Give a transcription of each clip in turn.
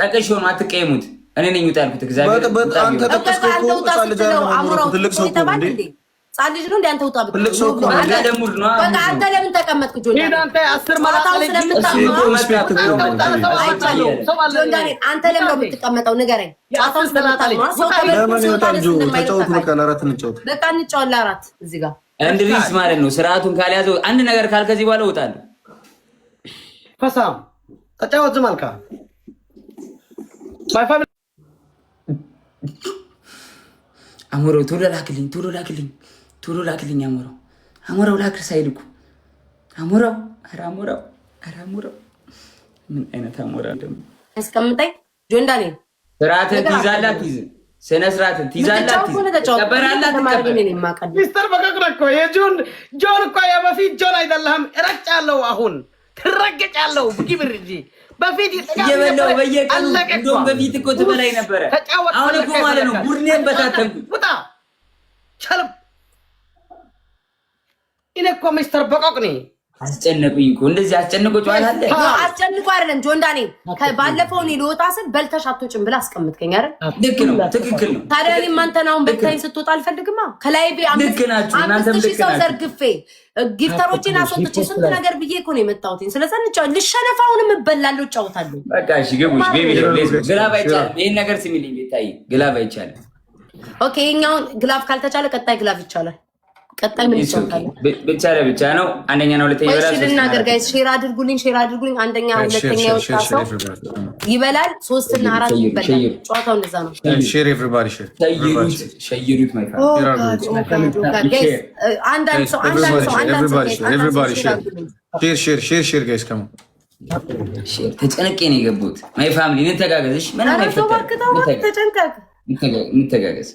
ጠቅሼው ነው አትቀየሙት። እኔ ነኝ ውጣ ያልኩት እግዚአብሔር አንተ ተቀስከው ትልቅ ሰው እንዴ ጻልጅ ነው እንዴ አንተ ውጣ ብትል አንተ ለምን ተቀመጥክ? ጆንዳን አንተ 10 ማራታው ስለምታውቅ አንተ ለምን የምትቀመጠው ንገረኝ። ጫታው ስለምታውቅ ሰው ለምን ይወጣል? ተጫወቱ በቃ ለአራት እንጫወት። በቃ እንጫወት ለአራት እዚህ ጋር እንድሪስ ማለት ነው። ስርዓቱን ካልያዘው አንድ ነገር ካልከዚህ በኋላ እወጣለሁ። ፈሳም ተጫወት ማልካ ባይፋም አሞሮ ቶሎ ላክልኝ አሞራው ላክር ሳይልኩ አሞራው ምን አይነት አሞራ እንደም አስቀምጠኝ ጆንዳኔ ስርዓትን ትይዛላት ስነ ስርዓትን ትይዛላት ተቀበራላት ሚስተር በቀቅረኮ የጆን እኮ የበፊት ጆን አይደለም እረጫለሁ አሁን ትረገጫለሁ ብኪብር እንጂ በፊት እየበላሁ በየቀኑ እንደውም በፊት እኮ ትበላይ ነበረ። አሁን እኮ ማለት ነው ቡድኔን በታተንኩ ውጣ ቻለም እኔ እኮ ሚስተር በቀቅኔ አስጨነቁኝ እኮ እንደዚህ አስጨንቆ ጨዋታ አለ። አስጨንቆ አይደለም ጆንዳኔ ባለፈው እኔ ልወጣ ስል በልተሽ አትወጭም ብለህ አስቀምጥከኝ አይደል? ልክ ነው፣ ትክክል ነው። ታዲያ እኔም አንተን አሁን በልተኸኝ ስትወጣ አልፈልግማ። ከላይ ልክ ናችሁ እናንተም ልክ ሰው ዘርግፌ ጊፍተሮችን አስወጥቼ ስንት ነገር ብዬ እኮ ነው የመጣሁት። ስለዚህ እንጫወት። ልሸነፍ አሁንም እበላለሁ፣ እጫወታለሁ። በቃ እሺ ግቡሽ ቤቢ ግላብ አይቻልም። ይሄን ነገር ስሚልኝ ቤታይ ግላብ አይቻልም። ኦኬ የኛውን ግላብ ካልተቻለ ቀጣይ ግላብ ይቻላል። ቀጣይ ምን ይቻላል? ብቻ ነው አንደኛ ነው ሁለተኛ ይበላል። እሺ ልናገር ጋይስ ሼር አድርጉልኝ። አንደኛ ሁለተኛ ይወጣው ይበላል፣ 3 እና 4 ይበላል። ጨዋታው እንደዛ ነው። ሼር ኤቭሪባዲ ሼር ማይ ጋይስ አንዳንድ ሰው ሼር ጋይስ ከሙ ሼር ተጨነቄ ነው የገቡት። ማይ ፋሚሊ እንተጋገዝሽ ምንም አይፈጠር። እንተጋገዝ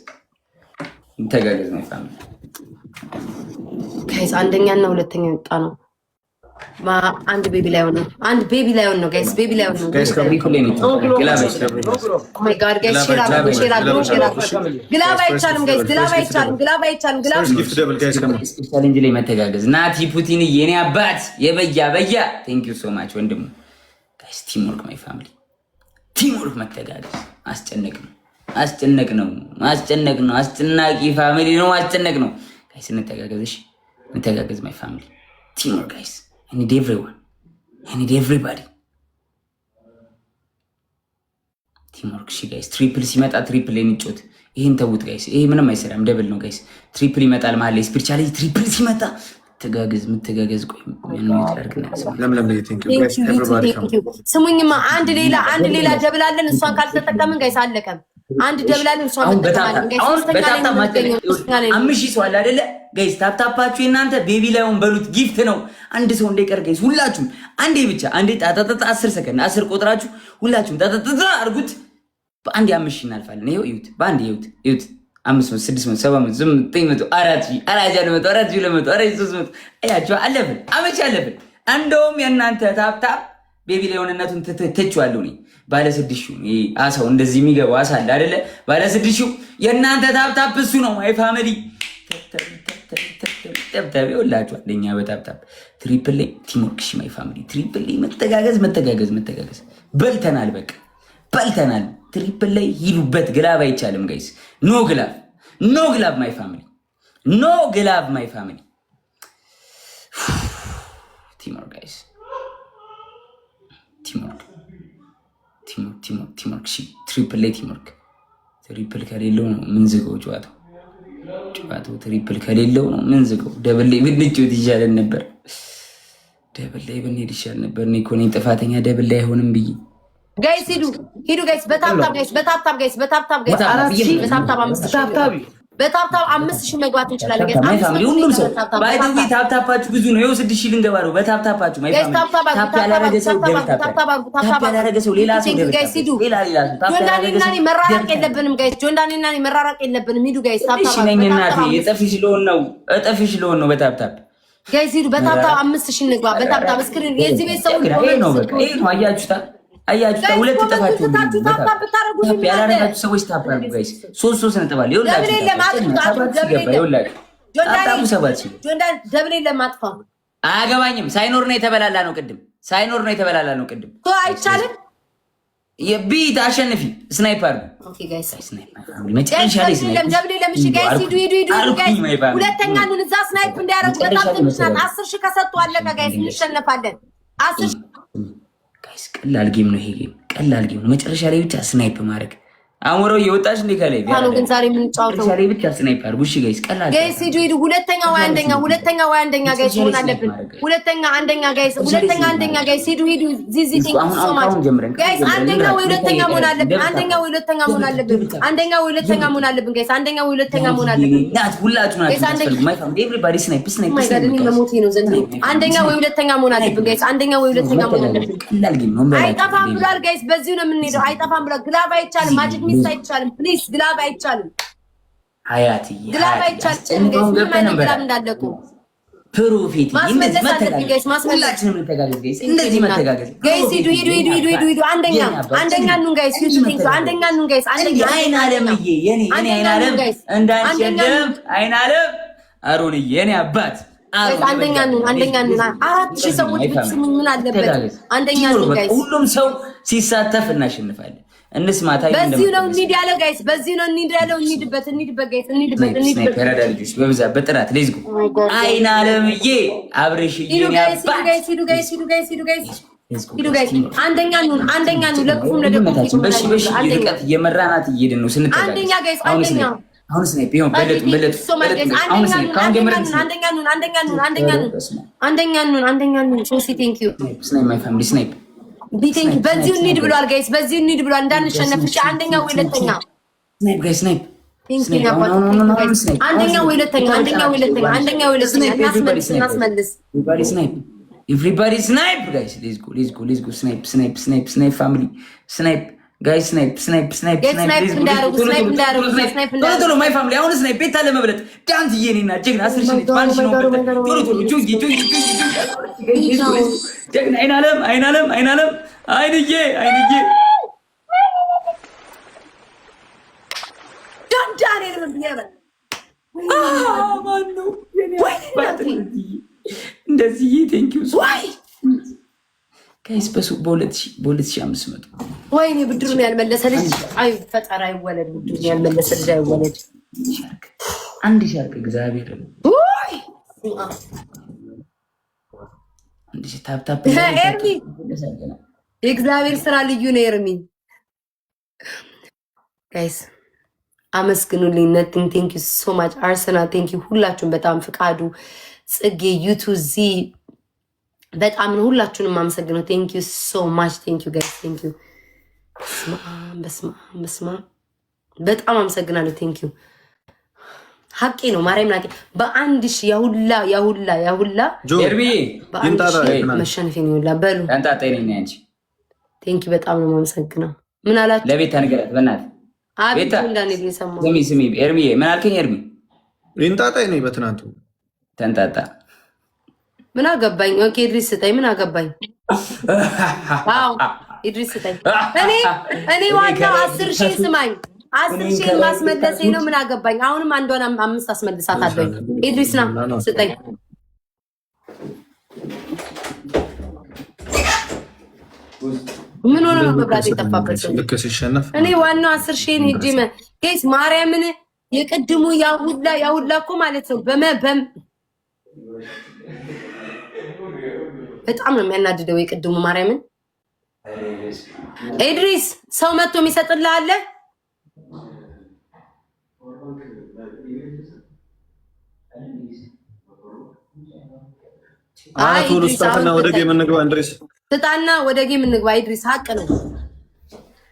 ማይ ፋሚሊ ጋይስ አንደኛ እና ሁለተኛ ወጣ ነው። አንድ ቤቢ ላይ ሆነ ጋይስ ቤቢ ላይ ሆነ ጋይስ ከብሪኩሌ ነው ግላብ አይቻልም። ኦ ማይ ጋድ ጋይስ ሼር አድርጉ ግላብ አይቻልም ጋይስ ግላብ አይቻልም ጊፍት ደብል ጋይስ ከሙ ቻሌንጅ ላይ መተጋገዝ ናቲ ፑቲን የኔ አባት በያ ቴንክ ዩ ሶ ማች ወንድሙ ጋይስ ቲም ወርክ ማይ ፋሚሊ ቲም ወርክ መተጋገዝ አስጨነቅ ነው አስጨናቂ ፋሚሊ ነው አስጨነቅ ነው ጋይስ እንተጋገዝ ማይ ፋሚሊ ቲም ወርክ ጋይስ I need everybody ቲም ወርክ ሺ ጋይስ ትሪፕል ሲመጣ ትሪፕል የሚጮት ይሄን ተውት ጋይስ ይሄ ምንም አይሰራም ደብል ነው ጋይስ ትሪፕል ይመጣል ማለት ላይ ስፒሪቹዋሊ ትሪፕል ሲመጣ መተጋገዝ ቆይ ምን ነው ያርግና ለምለም ቴንክ ዩ ጋይስ ኤቭሪባዲ ስሙኝማ አንድ ሌላ ደብል አለን እሷን ካልተጠቀምን ጋይስ አለቀም አንድ ደብል አለን እሷን ተጠቀማለን ጋይስ በታፕታፕ አምሺ ሰው አለ አይደለ ጋይስ ታፕታፓችሁ እናንተ ቤቢ ላይውን በሉት ጊፍት ነው አንድ ሰው እንዳይቀር ጋይስ ሁላችሁም አንዴ ጣጣጣ 10 ሰከንድ 10 ቆጥራችሁ ሁላችሁም ጣጣጣ አርጉት በአንድ አምሺ እናልፋለን ይሄው ይዩት በአንድ ይዩት 500 600 700 800 400 አያችሁ አለብን አመች አለብን እንደውም የእናንተ ታፕታፕ ቤቢ ላይውንነቱን ትችዋለሁ እኔ ባለ 6 አሳው እንደዚህ የሚገባው አሳ አለ አይደለ ባለ 6 የእናንተ ታፕታፕ እሱ ነው ማይ ፋሚሊ ታፕታፕ ይወላችሁ አንደኛ በታፕታፕ ትሪፕል ላይ ቲም ወርክ ሺ ማይ ፋሚሊ ትሪፕል ላይ መተጋገዝ በልተናል በቃ ትሪፕል ላይ ሂዱበት ግላብ አይቻልም ጋይስ ኖ ግላብ ማይ ፋሚሊ ቲም ወርክ ጋይስ ቲም ወርክ ሺ ትሪፕል ላይ ቲም ወርክ ትሪፕል ከሌለው ነው ምን ዝገው ጨዋታው ትሪፕል ከሌለው ነው ምን ዝገው ደብል ላይ ብንጫወት ይሻለን ነበር እኔ እኮ ነኝ ጥፋተኛ ደብል ላይ አይሆንም ብዬ ጋይስ ሂዱ ጋይስ በታፕታፕ ጋይስ በታፕታፕ 5000 መግባት እንችላለን ጋይስ ማይ ፋሚሊ ሁሉም ሰው ባይ ዘ ዌይ ታፕታፓችሁ ብዙ ነው ይኸው 6000 ልንገባ ነው በታፕታፓችሁ ማይ ፋሚሊ ታፕ ያላረገ ሰው ሌላ ሰው ጆንዳኒና እኔ መራራቅ የለብንም ሂዱ ጋይስ ታፕታፕ ነኝ እናቴ እጠፊሽ ልሆን ነው በታፕታፕ ጋይስ ሂዱ በታፕታፕ 5000 እንግባ በታፕታፕ ስክሪን የዚህ ቤት ሰው ነው አያችሁታ ሁለት ጥፋችሁ ታፕ ያላረጋችሁ ሰዎች ታፕ አድርጉ ጋይስ 3 ነጥብ አለ ጆንዳን ደብሌ ለማጥፋት አያገባኝም ሳይኖር ነው የተበላላ ነው ቅድም ሳይኖር ነው የተበላላ ነው ቅድም አይቻልም። የቢት አሸንፊ ስናይፐር ኦኬ ጋይስ መጨረሻ ላይ ስናይፐር ለምሽ ጋይስ ሂዱ ጋይስ ሁለተኛ ኑን እዛ ስናይፕ እንዲያረጉ በጣም ትንሽናት 10,000 ከሰጡ አለቀ ጋይስ እንሸነፋለን 10,000 ጋይስ ቀላል ጌም ነው ይሄ ጌም ቀላል ጌም ነው መጨረሻ ላይ ብቻ ስናይፕ ማድረግ አሞራው የወጣሽ እንደ ከላይ ያለው ግን ዛሬ ምን ጫውተው ዛሬ ብቻ ስናይፐር ቡሽ ጋይስ ቀላል ጋይስ ሂዱ ሁለተኛ ወይ አንደኛ ጋይስ ሆነ አለብን ሁለተኛ አንደኛ ጋይስ ሂዱ ዚዚ ቲንክ ሶ ማች ጋይስ አንደኛ ወይ ሁለተኛ መሆን አለብን አንደኛ ወይ ሁለተኛ መሆን አለብን ጋይስ አንደኛ ወይ ሁለተኛ መሆን አለብን ናት ሁላችሁ ናችሁ ጋይስ ማይ ፋሚሊ ኤቭሪባዲ ስናይፕ መሞቴ ነው ዘንድሮ አንደኛ ወይ ሁለተኛ መሆን አለብን ጋይስ አንደኛ ወይ ሁለተኛ መሆን አለብን ቀላል ጌም ነው አይጠፋም ብሏል ጋይስ በዚሁ ነው የምንሄደው አይጠፋም ብሏል ግላብ አይቻልም ማጂክ ሚስ አይቻልም ፕሊዝ ግላብ አይቻልም ሀያት ግላብ አይቻልም ጋይስ ምን ማለት ግላብ እንዳለቁ ፕሮፊት እንደዚህ መተጋገዝ ሁላችንም እንተጋገዝ ጋይስ እንደዚህ መተጋገዝ ጋይስ ሂዱ አንደኛ ኑን ጋይስ አንደኛ ኑን ጋይስ አንደኛ አይን አለምዬ የኔ አይን አለም እንዳንሸለም አይን አለም አሮንዬ የኔ አባት አንደኛ ኑን 4,000 ሰዎች ብትስሙኝ ምን አለበት አንደኛ ኑን ጋይስ ሁሉም ሰው ሲሳተፍ እናሸንፋለን እንስማታ በዚህ ነው እንሂድ ያለ ጋይስ በዚህ ነው እንሂድ ያለው እንሂድበት ጋይስ እንሂድበት ከረዳ ልጆች በብዛት በጥራት ሌትስ ጎ አይን አለምዬ አብረሽዬ ሂዱ ጋይስ አንደኛ ኑን ለክፉም ለደጉም በሺ ይርቀት የመራናት እየሄድን ነው ስንተጋገዝ አንደኛ ጋይስ አሁን ስናይፕ ይሁን በለጡ አንደኛ ኑን ሶሲ ቴንክ ዩ ስናይፕ ማይ ፋሚሊ ስናይፕ ቢቴንክ በዚሁ እንሂድ ብሏል ጋይስ በዚሁ እንሂድ ብሏል እንዳንሸነፍ እሺ አንደኛ ወይ ሁለተኛ ስናይፕ ጋይስ ስናይፕ አንደኛ ወይ ሁለተኛ እናስመልስ ኤቭሪባዲ ስናይፕ ጋይስ ሌትስ ጎ ስናይፕ ፋሚሊ ስናይፕ ጋይስ ስናይፕ ቶሎ ማይ ፋሚሊ አሁን ስናይፕ ቤታ ለመብለጥ ዳንት እየኔና ጀግና 10 ሺህ ባንሽ ነው ቶሎ ጁጂ ጀግና አይን አለም አይንዬ ዳንዳኔ ነው ቢያበ ማን ነው እንደዚህ ቴንክ ዩ ጋይስ በ2500 ወይኔ ብድሩን ያልመለሰ ልጅ አይ ፈጠራ አይወለድ ብድሩን ያልመለሰ ልጅ አይወለድ አንድ ሻርክ እግዚአብሔር ወይ አንድ ታፕ ኤርሚ የእግዚአብሔር ስራ ልዩ ነው ኤርሚ ጋይስ አመስግኑልኝ ነቲንግ ቴንክ ዩ ሶ ማች አርሰናል ቴንክ ዩ ሁላችሁም በጣም ፍቃዱ ጽጌ ዩቱዚ በጣም ነው ሁላችሁንም አመሰግነው ቴንክ ዩ ሶ ማች ቴንክ ዩ ጋይስ ቴንክ ዩ በስማ በጣም አመሰግናለሁ ቴንክ ዩ ሀቄ ነው ማርያም ናቄ በ1,000 ያሁላ ኤርሚ ይንጣጣ መሸነፌን ይውላ በሉ አንጣጣይ ነኝ አንቺ ቴንክ ዩ በጣም ነው አመሰግነው ምን አላችሁ ለቤታ ንገራት በእናትህ አቤት እንዳንል የሰማው ስሚ ኤርሚ ምን አልከኝ ኤርሚ ይንጣጣይ ነኝ በትናንቱ ተንጣጣ ምን አገባኝ ኦኬ ኢድሪስ ስጠኝ ምን አገባኝ ዋው ኢድሪስ ስጠኝ እኔ ዋናው 10,000 ስማኝ 10,000 ማስመለሴ ነው ምን አገባኝ አሁንም አንዷን 5 አስመልሳታለሁ ኢድሪስ ና ስጠኝ ምን ሆነ ነው መብራት የጠፋበት ልክ ሲሸነፍ እኔ ዋናው 10,000 ሄጄ ጋይስ ማርያምን የቅድሙ ያሁላ እኮ ማለት ነው በጣም ነው የሚያናድደው የቅድሙ ማርያምን ኢድሪስ ሰው መጥቶ የሚሰጥልህ አለ አቶ ሉስታና ወደ ጌም እንግባ እንድሪስ ትጣና ወደ ጌም እንግባ ኢድሪስ ሀቅ ነው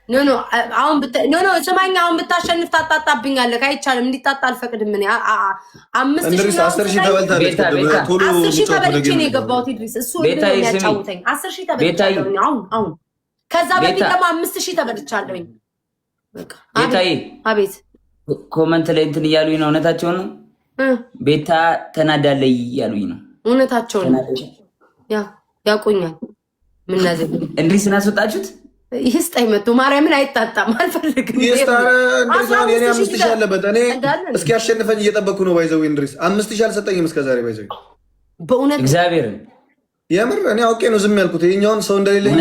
ኖ አሁን ስማኝ አሁን ብታሸንፍ ታጣጣብኛለህ አይቻልም እንዲጣጣ አልፈቅድም እኔ 5,000 ተበልታለች ቶሎ 10,000 ተበልቼ ነው የገባሁት ኢድሪስ እሱ ነው የሚያጫውተኝ 10,000 ተበልቻለሁ አሁን ከዛ በፊት ደግሞ 5,000 ተበልቻለሁኝ በቃ አቤት ኮመንት ላይ እንትን እያሉኝ ነው እውነታቸውን ነው ቤታ ተናዳለይ እያሉኝ ነው እውነታቸውን ነው ያቆኛል ምን ናዘብ እንድሪስ እናስወጣችሁት ይስጣይ መጥቶ ማርያምን አይጣጣም አልፈልግም ይስታረ እንደዛን የኔ 5,000 አለበት እኔ እስኪ አሸንፈኝ እየጠበቅኩ ነው ባይዘው እንድሪስ 5,000 አልሰጠኝም እስከ ዛሬ ባይዘው በእውነት እግዚአብሔርን የምር እኔ አውቄ ነው ዝም ያልኩት። ይሄኛውን ሰው እንደሌለኝ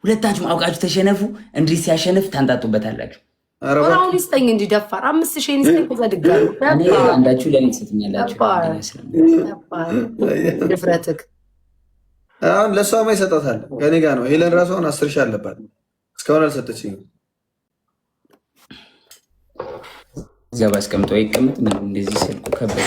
ሁለታችሁም አውቃችሁ ተሸነፉ። እንድሪስ ሲያሸንፍ ታንጣጡበታላችሁ። አሁን ይስጠኝ እንጂ ደፋር 5000 ይስጠኝ። ከዛ ድጋሚ አንዳችሁ ለኔ ትሰጥኛላችሁ። ድፍረትክ አሁን ለሷማ ይሰጣታል። ከኔ ጋር ነው። ሄለን ራሷን 10,000 አለባት። እስካሁን አልሰጠችኝም። ገባ አስቀምጦ ይቀመጥ። ምን እንደዚህ ስልኩ ከበደ